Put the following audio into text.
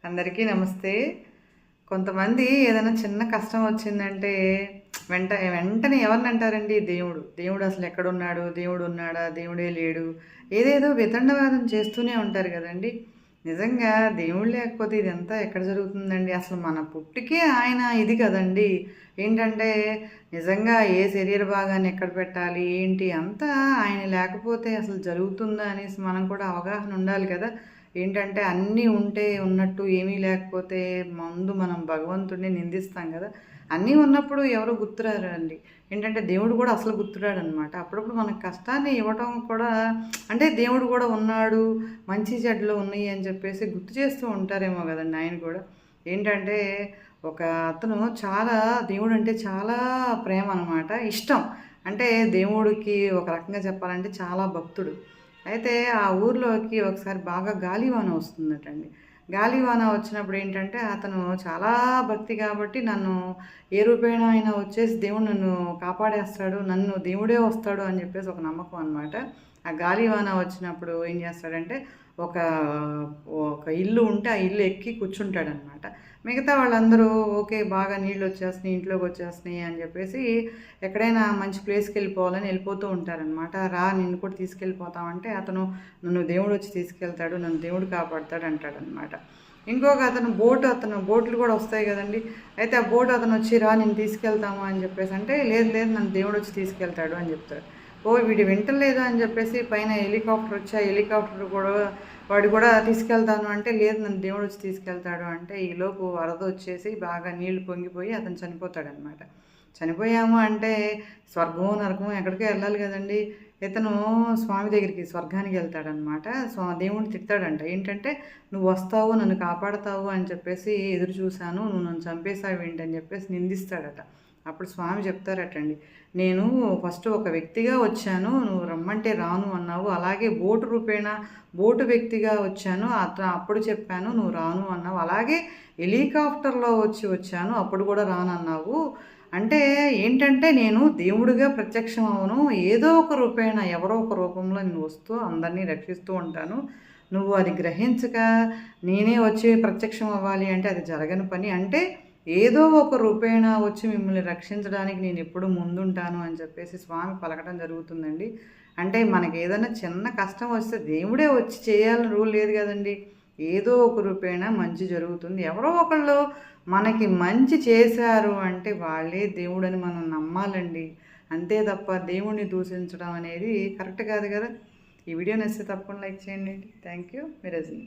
అందరికీ నమస్తే. కొంతమంది ఏదైనా చిన్న కష్టం వచ్చిందంటే వెంటనే ఎవరిని అంటారండి? దేవుడు. దేవుడు అసలు ఎక్కడున్నాడు? దేవుడు ఉన్నాడా? దేవుడే లేడు. ఏదేదో వితండవాదం చేస్తూనే ఉంటారు కదండీ! నిజంగా దేవుడు లేకపోతే ఇదంతా ఎక్కడ జరుగుతుందండి? అసలు మన పుట్టికే ఆయన ఇది కదండీ! ఏంటంటే నిజంగా ఏ శరీర భాగాన్ని ఎక్కడ పెట్టాలి? ఏంటి? అంతా ఆయన లేకపోతే అసలు జరుగుతుందా అనేసి మనం కూడా అవగాహన ఉండాలి కదా! ఏంటంటే అన్నీ ఉంటే ఉన్నట్టు ఏమీ లేకపోతే ముందు మనం భగవంతుడిని నిందిస్తాం కదా! అన్నీ ఉన్నప్పుడు ఎవరు గుర్తురారండి. ఏంటంటే దేవుడు కూడా అసలు గుర్తురాడనమాట. అప్పుడప్పుడు మనకు కష్టాన్ని ఇవ్వటం కూడా అంటే దేవుడు కూడా ఉన్నాడు, మంచి చెడ్డలు ఉన్నాయి అని చెప్పేసి గుర్తు చేస్తూ ఉంటారేమో కదండీ ఆయన కూడా. ఏంటంటే ఒక అతను చాలా దేవుడంటే చాలా ప్రేమ అనమాట. ఇష్టం. అంటే దేవుడికి ఒక రకంగా చెప్పాలంటే చాలా భక్తుడు. అయితే ఆ ఊర్లోకి ఒకసారి బాగా గాలివాన వస్తుందటండి. గాలివాన వచ్చినప్పుడు ఏంటంటే అతను చాలా భక్తి కాబట్టి నన్ను ఏ రూపేణ అయినా వచ్చేసి దేవుడు నన్ను కాపాడేస్తాడు, నన్ను దేవుడే వస్తాడు అని చెప్పేసి ఒక నమ్మకం అనమాట. ఆ గాలివాన వచ్చినప్పుడు ఏం చేస్తాడంటే ఒక ఒక ఇల్లు ఉంటే ఆ ఇల్లు ఎక్కి కూర్చుంటాడనమాట. మిగతా వాళ్ళందరూ ఓకే బాగా నీళ్ళు వచ్చేస్తున్నాయి, ఇంట్లోకి వచ్చేస్తున్నాయి అని చెప్పేసి ఎక్కడైనా మంచి ప్లేస్కి వెళ్ళిపోవాలని వెళ్ళిపోతూ ఉంటారనమాట. రా నిన్ను కూడా తీసుకెళ్ళిపోతామంటే అతను నన్ను దేవుడు వచ్చి తీసుకెళ్తాడు, నన్ను దేవుడు కాపాడుతాడు అంటాడనమాట. ఇంకొక అతను బోట్లు కూడా వస్తాయి కదండి. అయితే ఆ బోట్ అతను వచ్చి రా నేను తీసుకెళ్తాము అని చెప్పేసి అంటే లేదు లేదు నన్ను దేవుడు వచ్చి తీసుకెళ్తాడు అని చెప్తాడు. ఓ వీడు వింటలేదు అని చెప్పేసి పైన హెలికాప్టర్ వచ్చి ఆ హెలికాప్టర్ కూడా వాడు కూడా తీసుకెళ్తాను అంటే లేదు నన్ను దేవుడు వచ్చి తీసుకెళ్తాడు అంటే ఈలోపు వరద వచ్చేసి బాగా నీళ్లు పొంగిపోయి అతను చనిపోతాడనమాట. చనిపోయాము అంటే స్వర్గం నరకం ఎక్కడికో వెళ్ళాలి కదండి. ఇతను స్వామి దగ్గరికి స్వర్గానికి వెళ్తాడనమాట. దేవుడిని తిడతాడంట. ఏంటంటే నువ్వు వస్తావు నన్ను కాపాడతావు అని చెప్పేసి ఎదురు చూశాను, నువ్వు నన్ను చంపేశావు ఏంటని చెప్పేసి నిందిస్తాడట. అప్పుడు స్వామి చెప్తారటండి, నేను ఫస్ట్ ఒక వ్యక్తిగా వచ్చాను, నువ్వు రమ్మంటే రాను అన్నావు, అలాగే బోటు వ్యక్తిగా వచ్చాను, అప్పుడు చెప్పాను నువ్వు రాను అన్నావు, అలాగే హెలికాప్టర్లో వచ్చాను అప్పుడు కూడా రానన్నావు. అంటే ఏంటంటే నేను దేవుడిగా ప్రత్యక్షం అవను, ఏదో ఒక రూపేణ ఎవరో ఒక రూపంలో నేను వస్తూ అందరినీ రక్షిస్తూ ఉంటాను. నువ్వు అది గ్రహించక నేనే వచ్చి ప్రత్యక్షం అవ్వాలి అంటే అది జరగని పని. అంటే ఏదో ఒక రూపేణ వచ్చి మిమ్మల్ని రక్షించడానికి నేను ఎప్పుడు ముందుంటాను అని చెప్పేసి స్వామి పలకడం జరుగుతుందండి. అంటే మనకి ఏదైనా చిన్న కష్టం వస్తే దేవుడే వచ్చి చేయాలని రూల్ లేదు కదండి. ఏదో ఒక రూపేణ మంచి జరుగుతుంది. ఎవరో ఒకళ్ళు మనకి మంచి చేశారు అంటే వాళ్ళే దేవుడని మనం నమ్మాలండి. అంతే తప్ప దేవుడిని దూషించడం అనేది కరెక్ట్ కాదు కదా. ఈ వీడియో నచ్చితే తప్పకుండా లైక్ చేయండి. Thank you. మీ రజని.